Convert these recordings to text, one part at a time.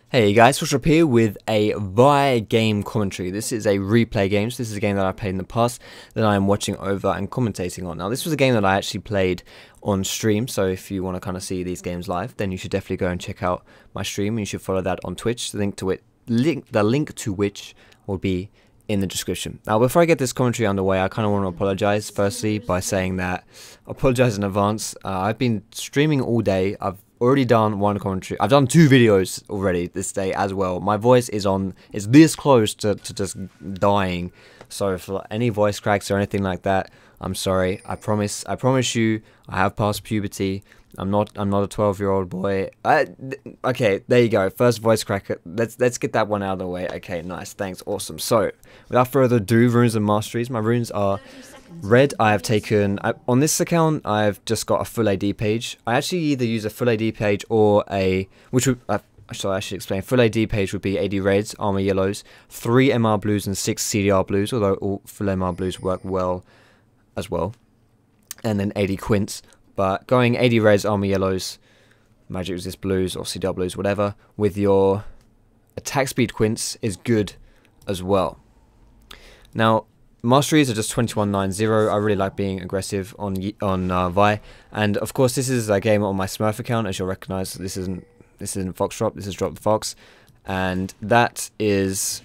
Hey guys, Foxdrop here with a Vi game commentary. This is a replay game, so this is a game that I played in the past that I am watching over and commentating on. Now this was a game that I actually played on stream, so if you want to kind of see these games live, then you should definitely go and check out my stream, and you should follow that on Twitch. The link to which will be in the description. Now before I get this commentary underway, I kind of want to apologize firstly by saying that apologize in advance. I've been streaming all day. I've already done one commentary. I've done 2 videos already this day as well. My voice is this close to just dying. So for any voice cracks or anything like that, I'm sorry. I promise you, I have passed puberty. I'm not a 12-year-old boy. Okay, there you go. First voice crack. Let's get that one out of the way. Okay, nice. Thanks. Awesome. So, without further ado, runes and masteries. My runes are red. I have taken on this account. I've just got a full AD page. I actually either use a full AD page or a so I should explain. Full AD page would be AD reds, armor yellows, 3 MR blues, and 6 CDR blues. Although all full MR blues work well as well, and then AD quints. But going AD reds, armor yellows, magic resist blues, or CDR blues, whatever, with your attack speed quints is good as well. Now, masteries are just 2190. I really like being aggressive on Vi, and of course this is a game on my Smurf account. As you'll recognize, this isn't Foxdrop. This is Drop the Fox, and that is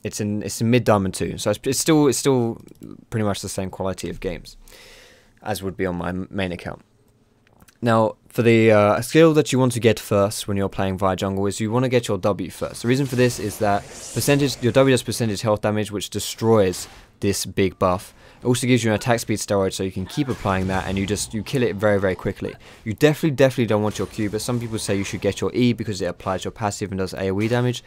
it's in mid diamond 2, so it's still pretty much the same quality of games as would be on my main account. Now, for the skill that you want to get first when you're playing Vi Jungle is you want to get your W first. The reason for this is that your W does percentage health damage, which destroys this big buff. It also gives you an attack speed steroid, so you can keep applying that, and you kill it very, very quickly. You definitely don't want your Q, but some people say you should get your E because it applies your passive and does AoE damage.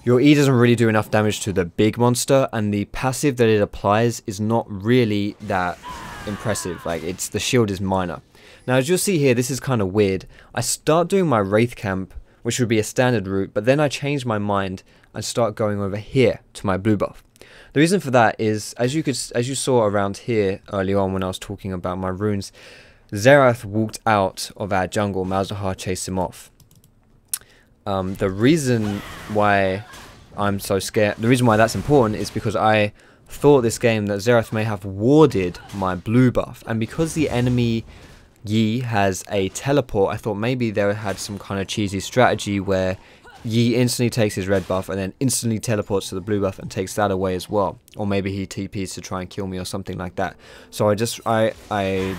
Your E doesn't really do enough damage to the big monster, and the passive that it applies is not really that impressive. Like, the shield is minor. Now, as you'll see here, this is kind of weird. I start doing my Wraith Camp, which would be a standard route, but then I change my mind and start going over here to my blue buff. The reason for that is, as you saw around here early on when I was talking about my runes, Xerath walked out of our jungle. Malzahar chased him off. The reason why I'm so scared, the reason why that's important is because I thought this game that Xerath may have warded my blue buff, and because the enemy Yi has a teleport, I thought maybe they had some kind of cheesy strategy where Yi instantly takes his red buff and then instantly teleports to the blue buff and takes that away as well, or maybe he TPs to try and kill me or something like that. So I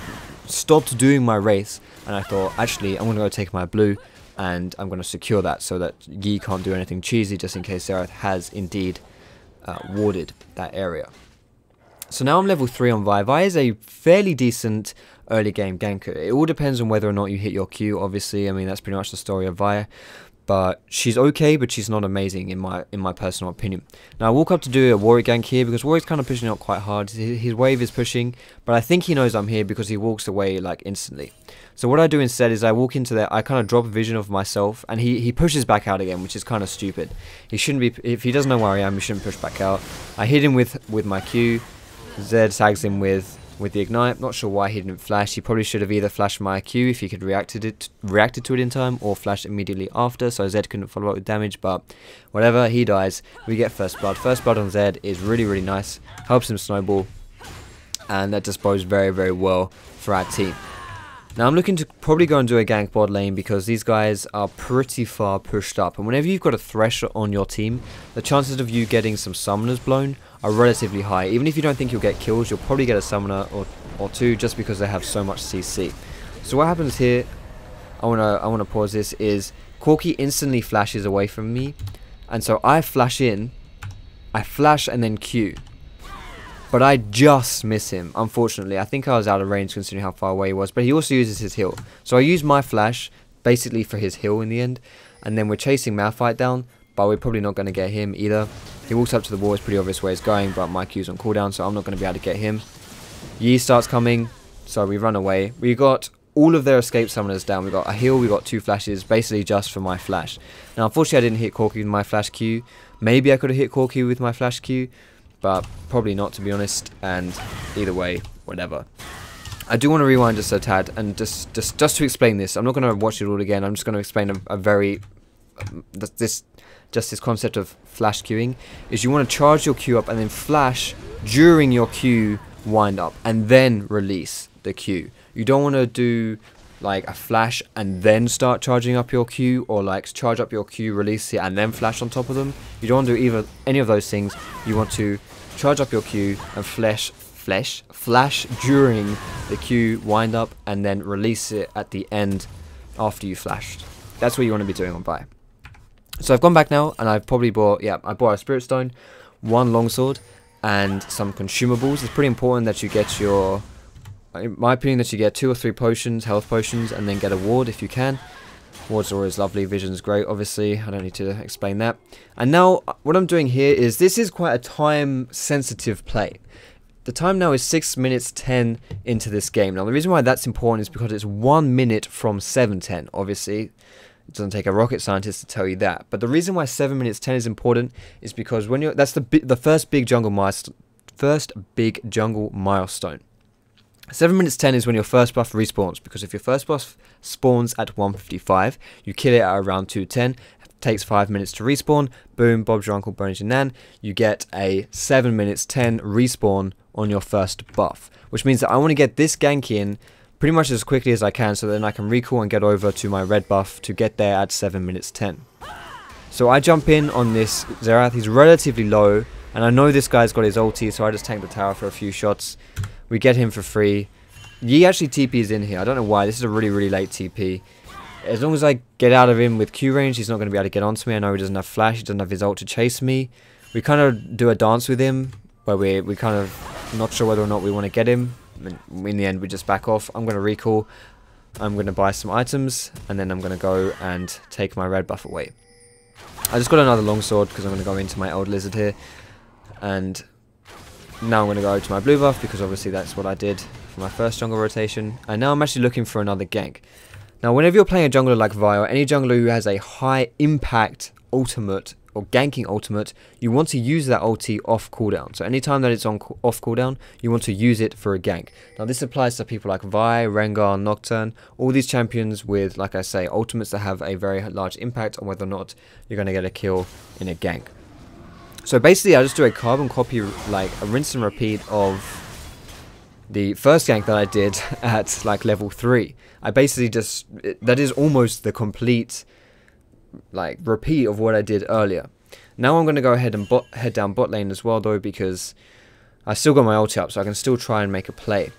stopped doing my race, and I thought, actually I'm gonna go take my blue and I'm gonna secure that so that Yi can't do anything cheesy, just in case Xerath has indeed warded that area. So now I'm level 3 on Vi. Vi is a fairly decent early game ganker. It all depends on whether or not you hit your Q, obviously. I mean, that's pretty much the story of Vi. But she's okay, but she's not amazing in my personal opinion. Now I walk up to do a Warwick gank here because Warwick's kind of pushing up quite hard. His wave is pushing, but I think he knows I'm here because he walks away like instantly. So what I do instead is I walk into there, I kind of drop a vision of myself, and he pushes back out again, which is kind of stupid. He shouldn't be, if he doesn't know where I am, he shouldn't push back out. I hit him with my Q. Zed tags him with the ignite. Not sure why he didn't flash. He probably should have either flashed my Q if he could reacted to it in time, or flashed immediately after, so Zed couldn't follow up with damage. But whatever, he dies. We get first blood. First blood on Zed is really nice. Helps him snowball, and that just bodes very, very well for our team. Now I'm looking to probably go and do a gank bot lane because these guys are pretty far pushed up, and whenever you've got a Thresh on your team, the chances of you getting some summoners blown are relatively high. Even if you don't think you'll get kills, you'll probably get a summoner or 2 just because they have so much CC. So what happens here, I wanna pause this, is Corki instantly flashes away from me, and so I flash in, I flash and then Q. But I just miss him, unfortunately. I think I was out of range considering how far away he was, but he also uses his heal. So I use my flash basically for his heal in the end, and then we're chasing Malphite down, but we're probably not going to get him either. He walks up to the wall, it's pretty obvious where he's going, but my Q's on cooldown, so I'm not going to be able to get him. Yi starts coming, so we run away. We got all of their escape summoners down. We got a heal, we got 2 flashes, basically just for my flash. Now unfortunately I didn't hit Corki with my flash Q. Maybe I could have hit Corki with my flash Q, but probably not, to be honest, and either way, whatever. I do want to rewind just a tad, and just to explain this. I'm not going to watch it all again. I'm just going to explain a very this concept of flash queuing is you want to charge your Q up and then flash during your Q wind up and then release the Q. You don't want to do like a flash and then start charging up your Q, or like charge up your Q, release it, and then flash on top of them. You don't want to do any of those things. You want to charge up your Q and flash during the Q wind up and then release it at the end after you flashed. That's what you want to be doing on Vi. So I've gone back now, and I've probably bought, I bought a Spirit Stone, 1 longsword, and some consumables. It's pretty important that you get your, in my opinion, that you get 2 or 3 potions, health potions, and then get a ward if you can. Wards are always lovely, vision's great, obviously, I don't need to explain that. And now, what I'm doing here is, this is quite a time-sensitive play. The time now is 6 minutes 10 into this game. Now, the reason why that's important is because it's 1 minute from 7:10, obviously. It doesn't take a rocket scientist to tell you that. But the reason why 7 minutes 10 is important is because when that's the first big jungle milestone. 7 minutes 10 is when your first buff respawns, because if your first buff spawns at 155, you kill it at around 210, it takes 5 minutes to respawn, boom, Bob's your uncle, Bones your nan, you get a 7 minutes 10 respawn on your first buff, which means that I want to get this gank in pretty much as quickly as I can, so then I can recall and get over to my red buff to get there at 7 minutes 10. So I jump in on this Xerath. He's relatively low, and I know this guy's got his ulti, so I just tank the tower for a few shots. We get him for free. Yi actually TP's in here. I don't know why. This is a really, really late TP. As long as I get out of him with Q range, he's not going to be able to get onto me. I know he doesn't have flash. He doesn't have his ult to chase me. We kind of do a dance with him, where we kind of not sure whether or not we want to get him. In the end, we just back off. I'm going to recall. I'm going to buy some items, and then I'm going to go and take my red buff away. I just got another longsword because I'm going to go into my old lizard here, and now I'm going to go to my blue buff because obviously that's what I did for my first jungle rotation. And now I'm actually looking for another gank. Now, whenever you're playing a jungler like Vi, or any jungler who has a high impact ultimate or ganking ultimate, you want to use that ulti off cooldown. So anytime that it's on off cooldown, you want to use it for a gank. Now this applies to people like Vi, Rengar, Nocturne, all these champions with, like I say, ultimates that have a very large impact on whether or not you're going to get a kill in a gank. So basically I just do a carbon copy, like a rinse and repeat of the first gank that I did at like level 3. I basically just, that is almost the complete like repeat of what I did earlier. Now I'm going to go ahead and head down bot lane as well though, because I still got my ulti up, so I can still try and make a play.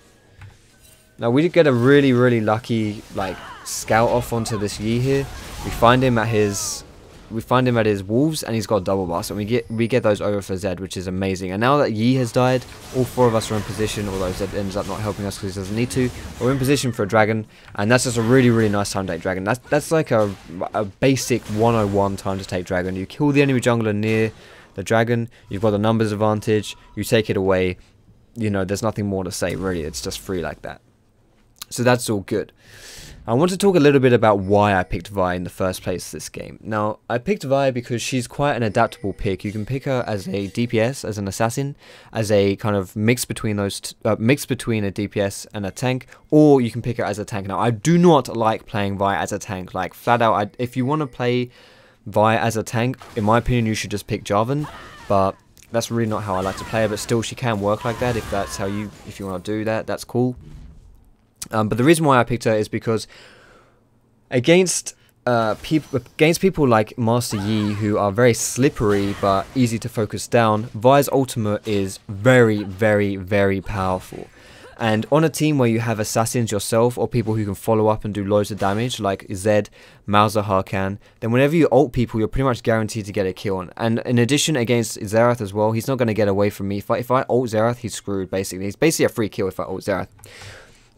Now we did get a really, really lucky like scout off onto this Yi here. We find him at his wolves, and he's got double bust, and we get those over for Zed, which is amazing. And now that Yi has died, all 4 of us are in position, although Zed ends up not helping us because he doesn't need to. We're in position for a dragon, and that's just a really, really nice time to take dragon. That's like a basic 101 time to take dragon. You kill the enemy jungler near the dragon, you've got the numbers advantage, you take it away, you know, there's nothing more to say really, it's just free like that. So that's all good. I want to talk a little bit about why I picked Vi in the first place this game. Now, I picked Vi because she's quite an adaptable pick. You can pick her as a DPS, as an assassin, as a kind of mix between those, mix between a DPS and a tank, or you can pick her as a tank. Now, I do not like playing Vi as a tank. Like, flat out, if you want to play Vi as a tank, in my opinion, you should just pick Jarvan, but that's really not how I like to play her, but still, she can work like that if that's how if you want to do that, that's cool. But the reason why I picked her is because against people like Master Yi, who are very slippery but easy to focus down, Vi's ultimate is very, very, very powerful. And on a team where you have assassins yourself, or people who can follow up and do loads of damage, like Zed, Mauser, Harkan, then whenever you ult people, you're pretty much guaranteed to get a kill. And in addition, against Xerath as well, he's not going to get away from me. If I ult Xerath, he's screwed, basically. He's basically a free kill if I ult Xerath.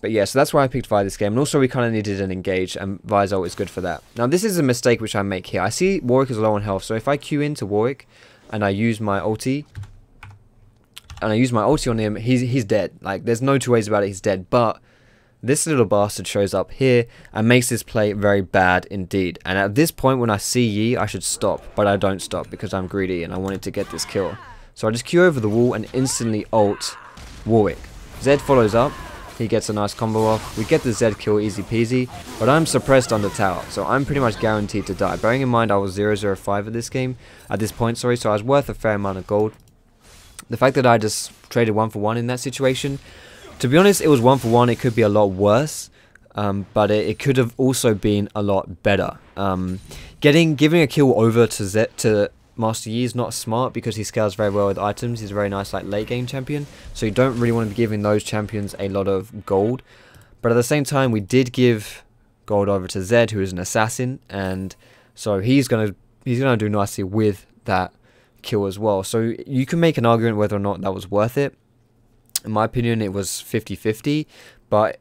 But yeah, so that's why I picked Vi this game. And also we kind of needed an engage, and Vi's ult is good for that. Now this is a mistake which I make here. I see Warwick is low on health, so if I Q into Warwick and I use my ulti, on him, he's dead. Like, there's no 2 ways about it, he's dead. But this little bastard shows up here and makes this play very bad indeed. And at this point, when I see Yi, I should stop. But I don't stop because I'm greedy and I wanted to get this kill. So I just Q over the wall and instantly ult Warwick. Zed follows up. He gets a nice combo off. We get the Z kill easy peasy, but I'm suppressed on the tower, so I'm pretty much guaranteed to die. Bearing in mind I was 0-0-5 at this point, sorry, so I was worth a fair amount of gold. The fact that I just traded 1-for-1 in that situation, to be honest, it was 1-for-1. It could be a lot worse, but it could have also been a lot better. Giving a kill over to Master Yi is not smart because he scales very well with items. He's a very nice like late game champion, so you don't really want to be giving those champions a lot of gold. But at the same time, we did give gold over to Zed, who is an assassin, and so he's gonna do nicely with that kill as well. So you can make an argument whether or not that was worth it. In my opinion, it was 50-50, but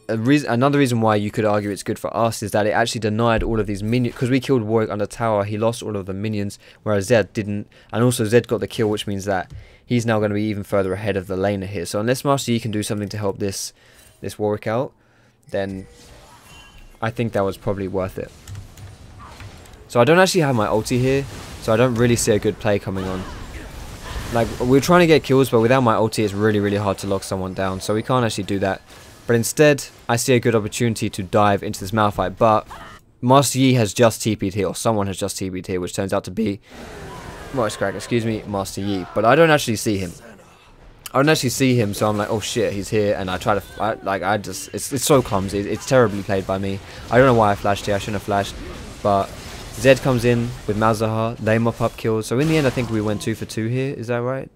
another reason why you could argue it's good for us is that it actually denied all of these minions, because we killed Warwick under tower. He lost all of the minions, whereas Zed didn't, and also Zed got the kill, which means that he's now going to be even further ahead of the laner here. So unless Master Yi can do something to help this Warwick out, then I think that was probably worth it. So I don't actually have my ulti here, so I don't really see a good play coming on. Like, we're trying to get kills, but without my ulti it's really hard to lock someone down, so we can't actually do that. But instead, I see a good opportunity to dive into this Malphite, but Master Yi has just TP'd here, or someone has just TP'd here, which turns out to be, voice crack, excuse me, Master Yi. But I don't actually see him. So I'm like, oh shit, he's here, and I try to, it's so clumsy, it's terribly played by me. I don't know why I flashed here, I shouldn't have flashed, but Zed comes in with Malzahar, they mop up kills, so in the end I think we went 2 for 2 here, is that right?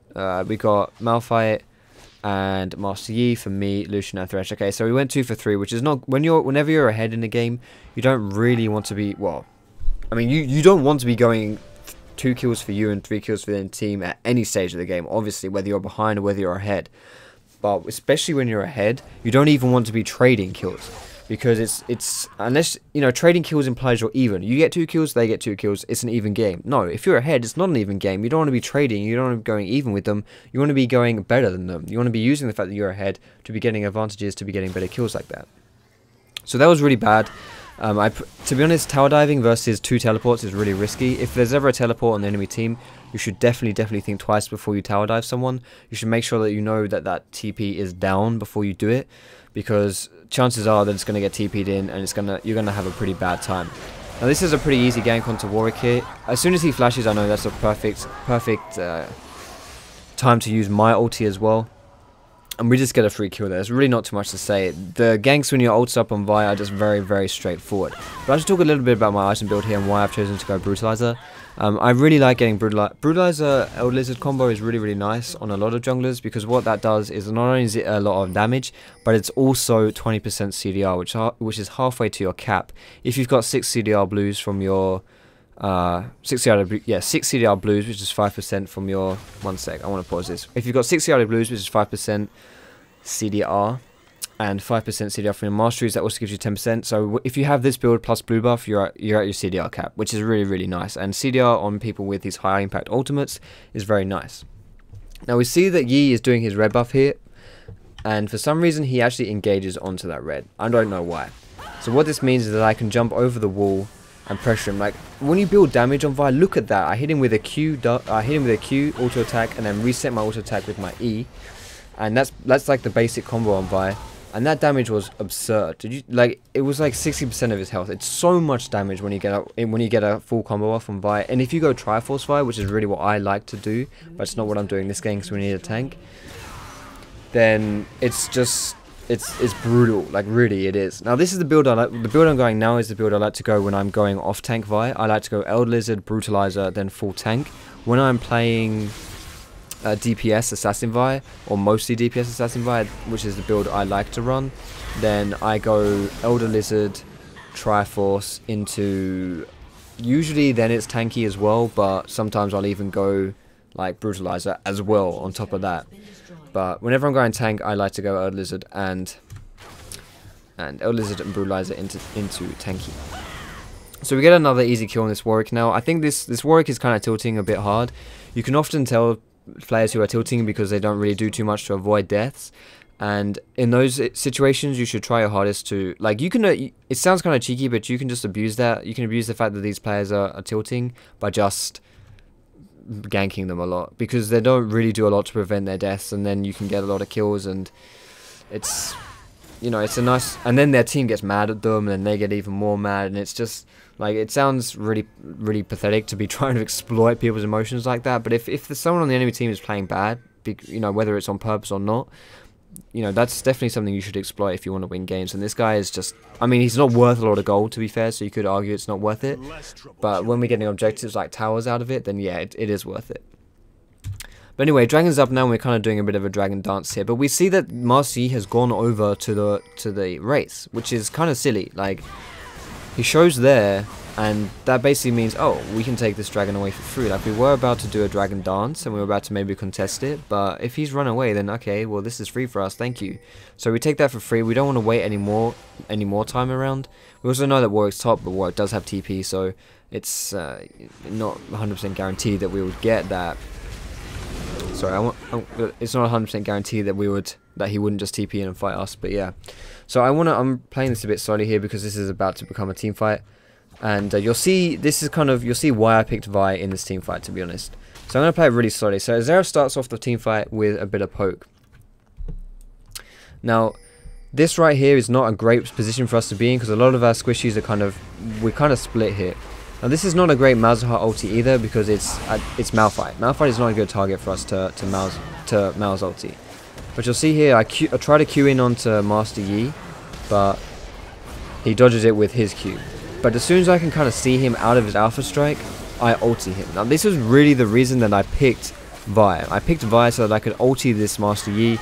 We got Malphite and Master Yi for me, Lucian and Thresh. Okay, so we went 2 for 3, which is not, whenever you're ahead in the game, you don't really want to be, well, I mean, you don't want to be going 2 kills for you and 3 kills for the team at any stage of the game, obviously, whether you're behind or whether you're ahead. But especially when you're ahead, you don't even want to be trading kills, because it's unless, you know, trading kills implies you're even. You get 2 kills, they get 2 kills, it's an even game. No, if you're ahead, it's not an even game. You don't want to be trading, you don't want to be going even with them, you want to be going better than them. You want to be using the fact that you're ahead to be getting advantages, to be getting better kills like that. So that was really bad. To be honest, tower diving versus 2 teleports is really risky. If there's ever a teleport on the enemy team, you should definitely think twice before you tower dive someone. You should make sure that you know that that TP is down before you do it, because chances are that it's going to get TP'd in, and you're gonna have a pretty bad time. Now this is a pretty easy gank onto Warwick here. As soon as he flashes, I know that's a perfect time to use my ulti as well. And we just get a free kill there. There's really not too much to say. The ganks when your ult's up on Vi are just very straightforward. But I should talk a little bit about my item build here and why I've chosen to go Brutalizer. I really like getting Brutalizer Elder Lizard combo is really nice on a lot of junglers, because what that does is not only is it a lot of damage, but it's also 20% CDR, which is halfway to your cap. If you've got 6 CDR blues from your 6 CDR blues, which is 5% from your, one sec, I want to pause this. If you've got 6 CDR blues, which is 5% CDR, and 5% CDR from your masteries, that also gives you 10%. So if you have this build plus blue buff, you're at your CDR cap, which is really nice. And CDR on people with these high impact ultimates is very nice. Now we see that Yi is doing his red buff here, and for some reason he actually engages onto that red. I don't know why. So what this means is that I can jump over the wall and pressure him. Like, when you build damage on Vi, look at that. I hit him with a Q, auto attack, and then reset my auto attack with my E, and that's like the basic combo on Vi. And that damage was absurd. It was like 60% of his health. It's so much damage when you get a full combo off on Vi. And if you go Triforce Vi, which is really what I like to do, but it's not what I'm doing this game because we need a tank, then it's brutal. Like, really, it is. Now this is the build I like. The build I'm going now is the build I like to go when I'm going off tank Vi. I like to go Elder Lizard, Brutalizer, then full tank. When I'm playing DPS Assassin Vi, or mostly DPS Assassin Vi, which is the build I like to run, then I go Elder Lizard, Triforce into, usually then it's tanky as well, but sometimes I'll even go like Brutalizer as well on top of that. But whenever I'm going tank, I like to go Elder Lizard and Elder Lizard and Brutalizer into tanky. So we get another easy kill on this Warwick now. I think this Warwick is kind of tilting a bit hard. You can often tell players who are tilting because they don't really do too much to avoid deaths, and in those situations you should try your hardest to, like, you can, it sounds kind of cheeky, but you can just abuse that. You can abuse the fact that these players are tilting by just ganking them a lot, because they don't really do a lot to prevent their deaths, and then you can get a lot of kills, and it's you know, it's a nice, and then their team gets mad at them, and then they get even more mad, and it's just like, it sounds really, really pathetic to be trying to exploit people's emotions like that. But if someone on the enemy team is playing bad, you know, whether it's on purpose or not, you know, that's definitely something you should exploit if you want to win games. And this guy is just, I mean, he's not worth a lot of gold, to be fair, so you could argue it's not worth it. But when we're getting objectives like towers out of it, then yeah, it is worth it. But anyway, Dragon's up now, and we're kind of doing a bit of a dragon dance here. But we see that Master Yi has gone over to the race, which is kind of silly. Like, he shows there, and that basically means, oh, we can take this dragon away for free. Like, we were about to do a dragon dance, and we were about to maybe contest it, but if he's run away, then okay, well, this is free for us, thank you. So we take that for free. We don't want to wait any more time around. We also know that Warwick's top, but Warwick does have TP, so it's not 100% guaranteed that we would get that. Sorry, it's not 100% guaranteed that he wouldn't just TP in and fight us, but yeah. So I'm playing this a bit slowly here because this is about to become a team fight. And you'll see, you'll see why I picked Vi in this team fight, to be honest. So I'm going to play it really slowly. So Xerath starts off the team fight with a bit of poke. Now, this right here is not a great position for us to be in, because a lot of our squishies are we're kind of split here. Now, this is not a great Malzahar ulti either, because it's Malphite. Malphite is not a good target for us to Mal's ulti. But you'll see here, I try to Q in onto Master Yi, but he dodges it with his Q. But as soon as I can kind of see him out of his Alpha Strike, I ulti him. Now, this was really the reason that I picked Vi. I picked Vi so that I could ulti this Master Yi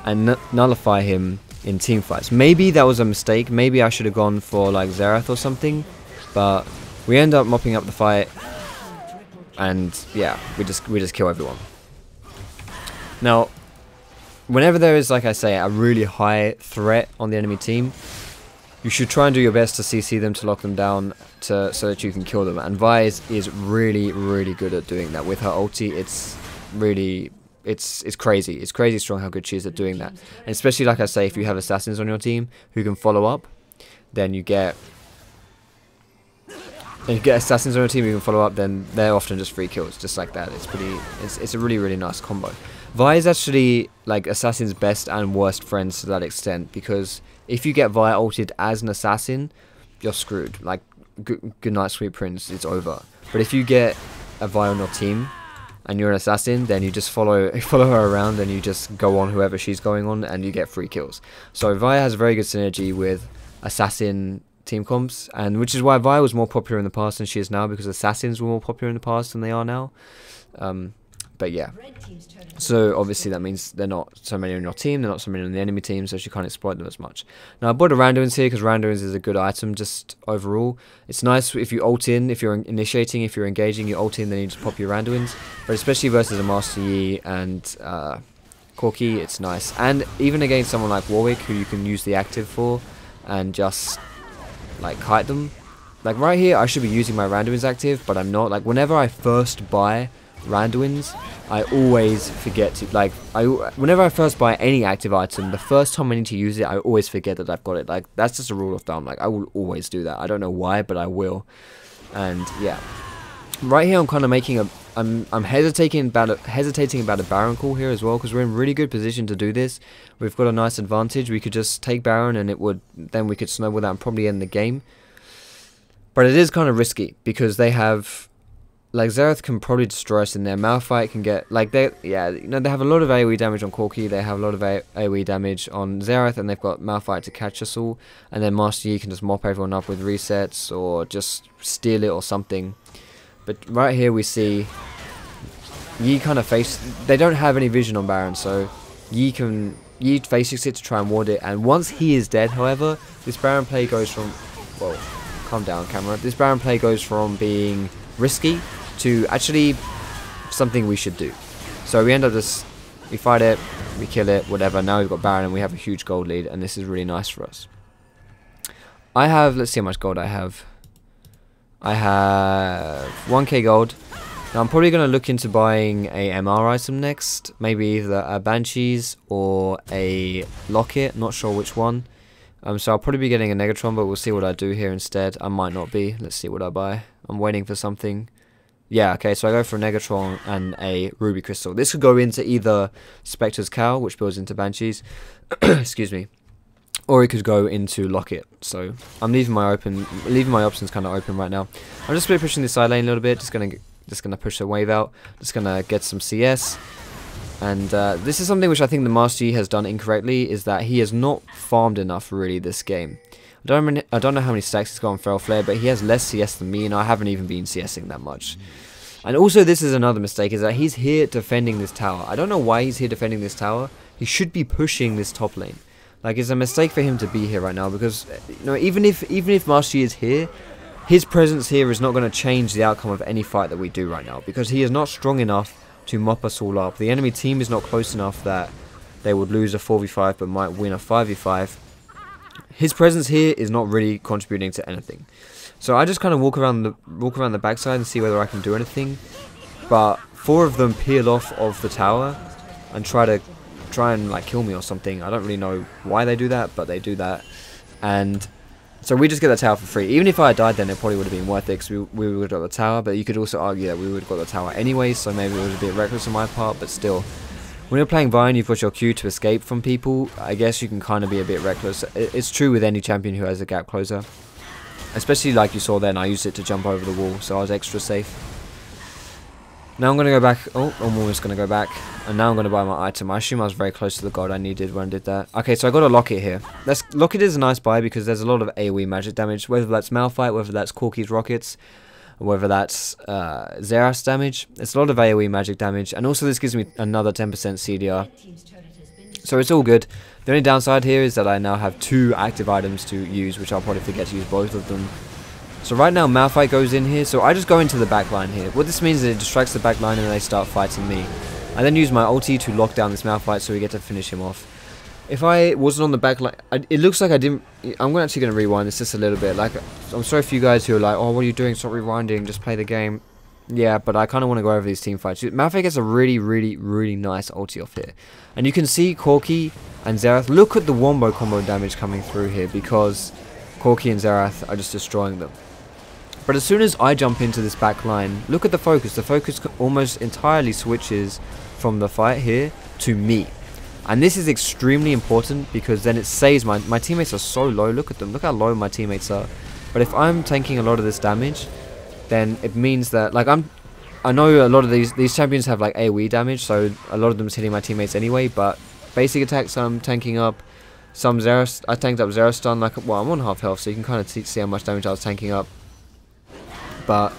and nullify him in team fights. Maybe that was a mistake. Maybe I should have gone for like Xerath or something. But we end up mopping up the fight, and yeah, we just kill everyone. Now, whenever there is, like I say, a really high threat on the enemy team, you should try and do your best to CC them, to lock them down, so that you can kill them. And Vi is really, really good at doing that. With her ulti, it's really, it's crazy. It's crazy strong how good she is at doing that. And especially, like I say, if you have assassins on your team who can follow up, then you get assassins on your team who can follow up, then they're often just free kills, just like that. It's a really, really nice combo. Vi is actually like Assassin's best and worst friends to that extent, because if you get Vi ulted as an assassin, you're screwed. Like, good night, sweet prince, it's over. But if you get a Vi on your team and you're an assassin, then you just follow her around, and you just go on whoever she's going on, and you get free kills. So Vi has a very good synergy with assassin team comps, and which is why Vi was more popular in the past than she is now, because assassins were more popular in the past than they are now. But yeah, so obviously that means they're not so many on your team, they're not so many on the enemy team, so she can't exploit them as much. Now I bought a Randuin's here because Randuin's is a good item just overall. It's nice if you ult in, if you're initiating, if you're engaging, you ult in, then you just pop your Randuin's. But especially versus a Master Yi and Corki, it's nice. And even against someone like Warwick, who you can use the active for and just like kite them. Like right here, I should be using my Randuin's active, but I'm not. Like whenever I first buy Randuin's, I always forget to, like, whenever I first buy any active item, the first time I need to use it, I always forget that I've got it. Like, that's just a rule of thumb. Like, I will always do that. I don't know why, but I will. And yeah, right here I'm kind of making I'm hesitating about a Baron call here as well, because we're in really good position to do this. We've got a nice advantage. We could just take Baron, and then we could snowball that and probably end the game. But it is kind of risky, because they have, like, Xerath can probably destroy us in there. Malphite can get, like, they have a lot of AoE damage on Corki, they have a lot of AoE damage on Xerath, and they've got Malphite to catch us all. And then Master Yi can just mop everyone up with resets, or just steal it or something. But right here we see Yi kind of they don't have any vision on Baron, so Yi faces it to try and ward it. And once he is dead, however, this Baron play goes from, well, calm down camera, this Baron play goes from being risky to actually something we should do. So we end up we fight it, we kill it, whatever. Now we've got Baron and we have a huge gold lead, and this is really nice for us. Let's see how much gold I have. I have 1k gold. Now I'm probably going to look into buying a MR item next. Maybe either a Banshees or a Locket, not sure which one. So I'll probably be getting a Negatron, but we'll see what I do here instead. I might not be. Let's see what I buy. I'm waiting for something. Yeah, okay, so I go for a Negatron and a Ruby Crystal. This could go into either Spectre's Cow, which builds into Banshees, excuse me, or he could go into Locket. So I'm leaving my options kind of open right now. I'm just pushing the side lane a little bit, just gonna push the wave out, just gonna get some CS. And this is something which I think the Master Yi has done incorrectly, is that he has not farmed enough really this game. I don't know how many stacks he's got on Feral Flare, but he has less CS than me, and I haven't even been CSing that much. And also, this is another mistake, is that he's here defending this tower. I don't know why he's here defending this tower. He should be pushing this top lane. Like, it's a mistake for him to be here right now, because you know, even if Master Yi is here, his presence here is not going to change the outcome of any fight that we do right now, because he is not strong enough to mop us all up. The enemy team is not close enough that they would lose a 4v5 but might win a 5v5. His presence here is not really contributing to anything. So I just kind of walk around the backside and see whether I can do anything. But 4 of them peel off of the tower and try and like kill me or something. I don't really know why they do that, but they do that. And so we just get the tower for free. Even if I had died then, it probably would have been worth it, because we would have got the tower. But you could also argue that we would have got the tower anyway, so maybe it was a bit reckless on my part. But still, when you're playing Vine, you've got your Q to escape from people. I guess you can kind of be a bit reckless. It's true with any champion who has a gap closer. Especially like you saw then, I used it to jump over the wall, so I was extra safe. Now I'm going to go back. Oh, I'm almost going to go back. And now I'm going to buy my item. I assume I was very close to the gold I needed when I did that. Okay, so I got a Locket here. Locket is a nice buy because there's a lot of AoE magic damage. Whether that's Malphite, whether that's Corki's rockets, whether that's Xerath's damage. It's a lot of AoE magic damage. And also this gives me another 10% CDR. So it's all good. The only downside here is that I now have 2 active items to use, which I'll probably forget to use both of them. So right now Malphite goes in here, so I just go into the back line here. What this means is it distracts the back line and they start fighting me. I then use my ulti to lock down this Malphite so we get to finish him off. If I wasn't on the back line, it looks like I didn't... I'm actually going to rewind this just a little bit. Like, I'm sorry for you guys who are like, oh, what are you doing? Stop rewinding, just play the game. Yeah, but I kind of want to go over these team fights. Malphite gets a really nice ulti off here. And you can see Corki and Xerath. Look at the wombo combo damage coming through here, because Corki and Xerath are just destroying them. But as soon as I jump into this back line, look at the focus. The focus almost entirely switches from the fight here to me. And this is extremely important, because then it saves my teammates are so low. Look at them. Look how low my teammates are. But if I'm tanking a lot of this damage, then it means that, like, I know a lot of these champions have like AoE damage, so a lot of them is hitting my teammates anyway. But basic attacks I'm tanking up. Some Xerath, I tanked up Xerath stun. Like, well, I'm on half health, so you can kind of see how much damage I was tanking up. But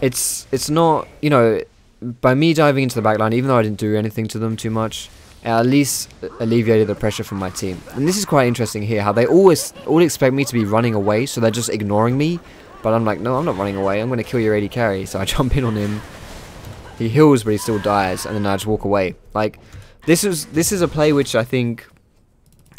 it's not, you know, by me diving into the backline, even though I didn't do anything to them too much, it at least alleviated the pressure from my team. And this is quite interesting here, how they all expect me to be running away, so they're just ignoring me. But I'm like, no, I'm not running away, I'm going to kill your AD carry. So I jump in on him, he heals but he still dies, and then I just walk away. Like, this is a play which I think,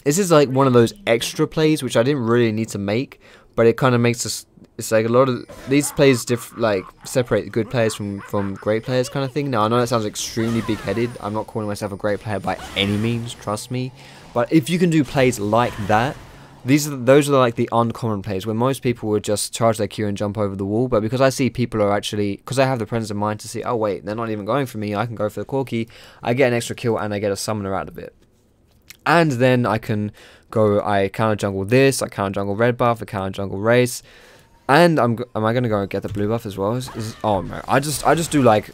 this is like one of those extra plays which I didn't really need to make, but it kind of makes us, it's like a lot of these plays like separate good players from great players kind of thing. Now I know that sounds extremely big-headed. I'm not calling myself a great player by any means, trust me. But if you can do plays like that, those are like the uncommon plays where most people would just charge their Q and jump over the wall. But because I see people are actually, because I have the presence of mind to see, oh wait, they're not even going for me, I can go for the Corki, I get an extra kill and I get a summoner out of it. And then I can go, I counter jungle this, I counter jungle red buff, I counter jungle race. And am I gonna go get the blue buff as well? Oh no, I just do like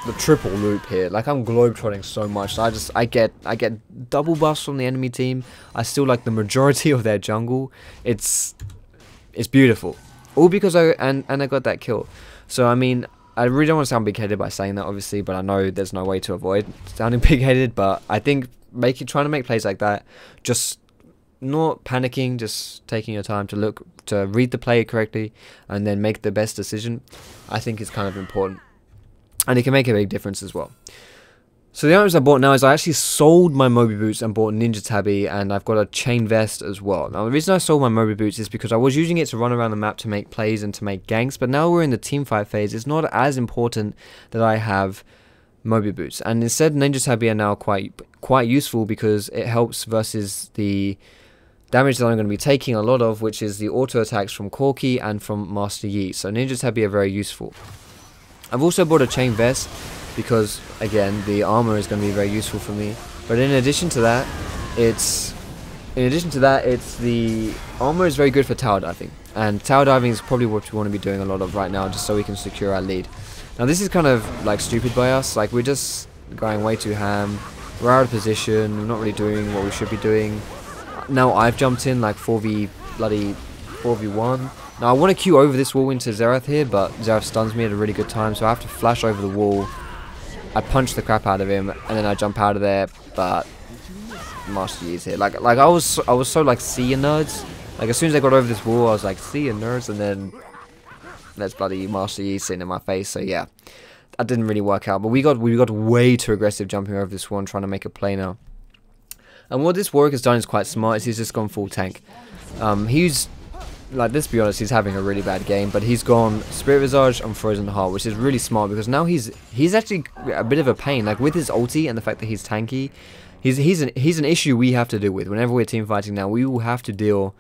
the triple loop here. Like, I'm globetrotting so much. So I get double buffs from the enemy team. I still like the majority of their jungle. It's beautiful. All because I got that kill. So I mean, I really don't want to sound big-headed by saying that, obviously, but I know there's no way to avoid sounding big-headed. But I think trying to make plays like that, just not panicking, just taking your time to read the play correctly and then make the best decision, I think is kind of important. And it can make a big difference as well. So the items I bought now is I actually sold my Moby Boots and bought Ninja Tabby, and I've got a chain vest as well. Now the reason I sold my Moby Boots is because I was using it to run around the map to make plays and to make ganks, but now we're in the teamfight phase, it's not as important that I have Moby Boots. And instead Ninja Tabby are now quite useful because it helps versus the damage that I'm going to be taking a lot of, which is the auto attacks from Corki and from Master Yi. So Ninja Tabby are very useful. I've also bought a chain vest because, again, the armor is going to be very useful for me. But in addition to that, it's In addition to that, it's the armor is very good for tower diving, and tower diving is probably what we want to be doing a lot of right now, just so we can secure our lead. Now this is kind of like stupid by us, like we're just going way too ham, we're out of position, we're not really doing what we should be doing. Now I've jumped in like 4v1. Now I want to queue over this wall into Xerath here, but Xerath stuns me at a really good time, so I have to flash over the wall. I punch the crap out of him, and then I jump out of there, but MASTERIES here. Like I was so like, see ya nerds. Like as soon as I got over this wall, I was like, see ya nerds, and then there's bloody MASTERIES sitting in my face. So yeah, that didn't really work out. But we got way too aggressive jumping over this one, trying to make a play now. And what this Warwick has done is quite smart. Is he's just gone full tank. He's like, let's be honest, he's having a really bad game, but he's gone Spirit Visage and Frozen Heart, which is really smart because now he's actually a bit of a pain. Like with his ulti and the fact that he's tanky. He's an issue we have to deal with. Whenever we're team fighting now, we will have to deal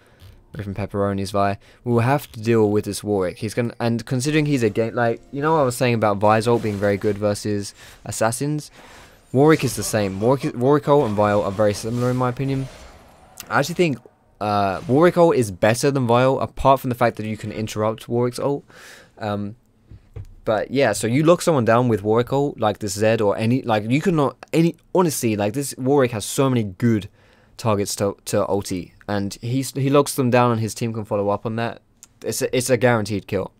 from pepperonis Vi. We will have to deal with this Warwick. And considering he's a game, like, you know what I was saying about Vi's ult being very good versus assassins. Warwick is the same. Warwick ult and Vi ult are very similar in my opinion. I actually think Warwick ult is better than Vi ult, apart from the fact that you can interrupt Warwick's ult. But yeah, so you lock someone down with Warwick ult, like this Zed or any, like you cannot, honestly, like this Warwick has so many good targets to ulti, and he locks them down and his team can follow up on that. It's a guaranteed kill.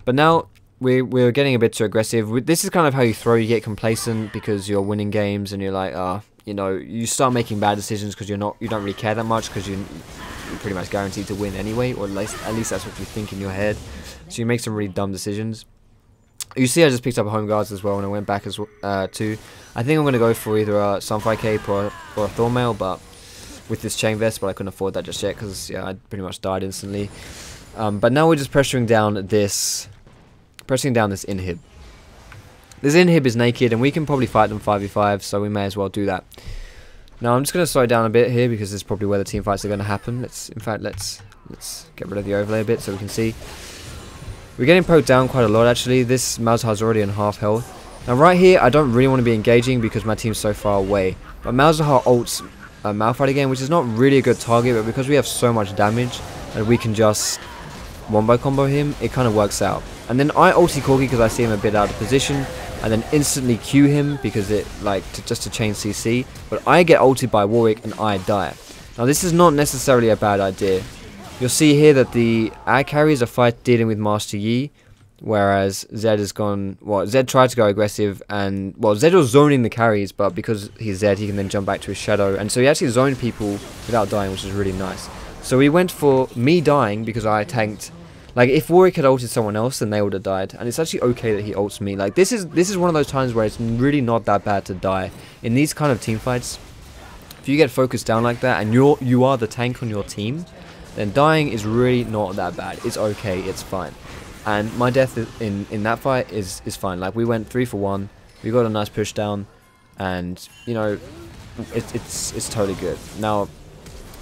But now we're getting a bit too aggressive. This is kind of how you throw, you get complacent because you're winning games and you're like, you know, you start making bad decisions because you don't really care that much because you're pretty much guaranteed to win anyway, or at least that's what you think in your head. So you make some really dumb decisions. You see I just picked up a home guards as well and I went back as too. I think I'm going to go for either a Sunfire Cape or a Thornmail, but with this chain vest, but I couldn't afford that just yet because yeah, I pretty much died instantly. But now we're just pressuring down this inhib. This inhib is naked and we can probably fight them 5v5, so we may as well do that. Now I'm just going to slow down a bit here because this is probably where the team fights are going to happen. Let's get rid of the overlay a bit so we can see. We're getting poked down quite a lot actually. This Malzahar's already on half health. Now right here, I don't really want to be engaging because my team's so far away. But Malzahar ults Malphite again, which is not really a good target, but because we have so much damage and we can just wombo combo him, it kind of works out. And then I ulti Corki because I see him a bit out of position, and then instantly Q him because it just to chain CC. But I get ulted by Warwick and I die. Now this is not necessarily a bad idea. You'll see here that the ad carries are dealing with Master Yi, whereas Zed has gone, well, Zed tried to go aggressive, and, well, Zed was zoning the carries, but because he's Zed, he can then jump back to his shadow, and so he actually zoned people without dying, which is really nice. So he went for me dying because I tanked. Like, if Warwick had ulted someone else, then they would have died, and it's actually okay that he ults me. Like, this is one of those times where it's really not that bad to die. In these kind of team fights, if you get focused down like that, and you are the tank on your team, then dying is really not that bad. It's okay, it's fine. And my death in that fight is fine. Like, we went 3 for 1, we got a nice push down, and you know, it's totally good. Now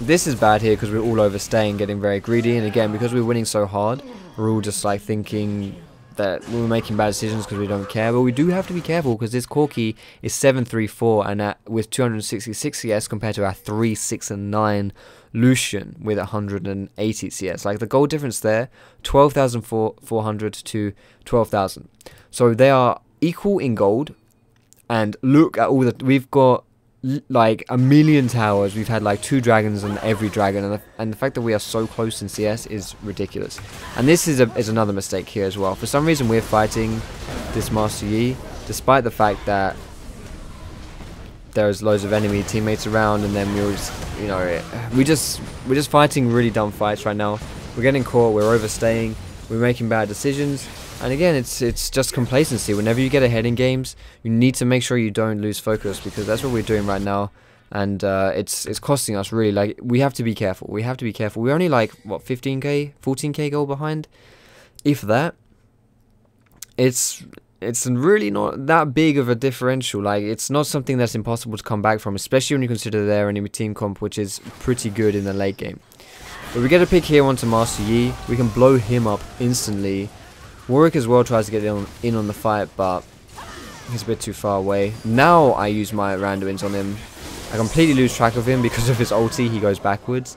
this is bad here because we're all overstaying, getting very greedy, and again, because we're winning so hard, we're all just like thinking that we're making bad decisions because we don't care. But we do have to be careful because this Corki is 734 and with 266 CS compared to our 3, 6 and 9 Lucian with 180 CS. Like the goal difference there, 12,400 to 12,000. So they are equal in gold. And look at all the, we've got like a million towers. We've had like 2 dragons on every dragon, and the fact that we are so close in CS is ridiculous. And this is another mistake here as well. For some reason we're fighting this Master Yi despite the fact that there's loads of enemy teammates around, and then we're just, you know, we're just fighting really dumb fights right now. We're getting caught, we're overstaying, we're making bad decisions. And again, it's just complacency. Whenever you get ahead in games, you need to make sure you don't lose focus, because that's what we're doing right now, and it's costing us really. Like, we have to be careful. We have to be careful. We're only like what, 15k, 14k goal behind, if that. It's really not that big of a differential. Like, it's not something that's impossible to come back from, especially when you consider their enemy team comp, which is pretty good in the late game. But we get a pick here onto Master Yi. We can blow him up instantly. Warwick as well tries to get in on the fight, but he's a bit too far away. Now I use my randoms on him, I completely lose track of him because of his ulti. He goes backwards,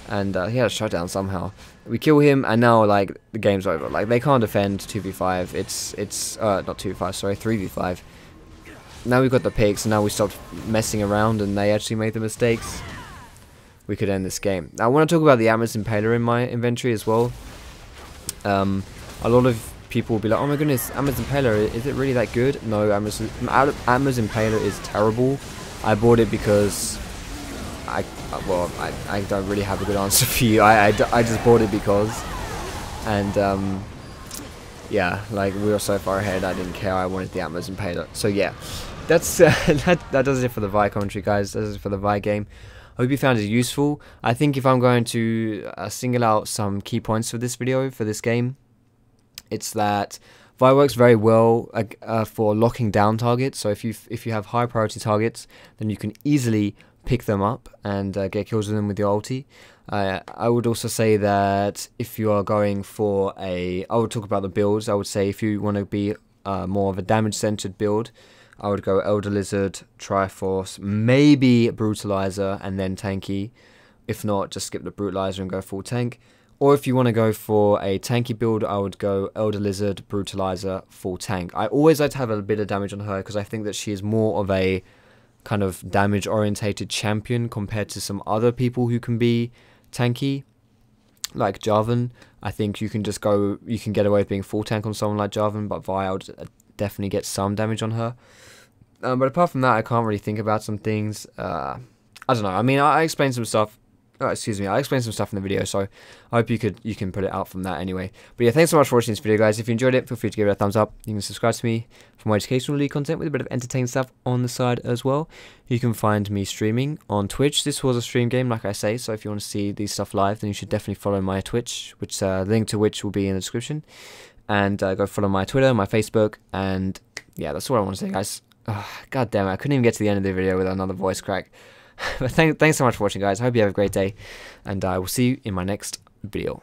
and he had a shutdown somehow. We kill him, and now like the game's over. Like they can't defend 2v5. It's not 2v5, sorry, 3v5. Now we've got the picks, and now we stopped messing around, and they actually made the mistakes. We could end this game. Now I want to talk about the Armour's Impaler in my inventory as well. A lot of people will be like, oh my goodness, Armour's Impaler, is it really that good? No, Armour's Impaler is terrible. I bought it because I don't really have a good answer for you. I just bought it because, and yeah, like we were so far ahead, I didn't care. I wanted the Armour's Impaler. So yeah, that's that does it for the Vi commentary, guys. That does it for the Vi game. I hope you found it useful. I think if I'm going to single out some key points for this video, for this game, it's that Vi works very well for locking down targets. So if you have high priority targets, then you can easily pick them up and get kills with them with your ulti. I would also say that if you are going for I would talk about the builds. I would say if you want to be more of a damage centered build, I would go Elder Lizard, Triforce, maybe Brutalizer, and then Tanky. If not, just skip the Brutalizer and go full tank. Or if you want to go for a tanky build, I would go Elder Lizard, Brutalizer, full tank. I always like to have a bit of damage on her because I think that she is more of a kind of damage orientated champion compared to some other people who can be tanky, like Jarvan. I think you can get away with being full tank on someone like Jarvan, but Vi, I would definitely get some damage on her. But apart from that, I can't really think about some things. I don't know. I mean, I explained some stuff. Excuse me, I explained some stuff in the video, so I hope you can put it out from that anyway. But yeah, thanks so much for watching this video, guys. If you enjoyed it, feel free to give it a thumbs up. You can subscribe to me for more educational league content with a bit of entertaining stuff on the side as well. You can find me streaming on Twitch. This was a stream game, like I say, so if you want to see these stuff live, then you should definitely follow my Twitch, which link to which will be in the description. And go follow my Twitter, my Facebook, and yeah, that's all I want to say, guys. God damn it, I couldn't even get to the end of the video with another voice crack. But thanks so much for watching, guys. I hope you have a great day, and I will see you in my next video.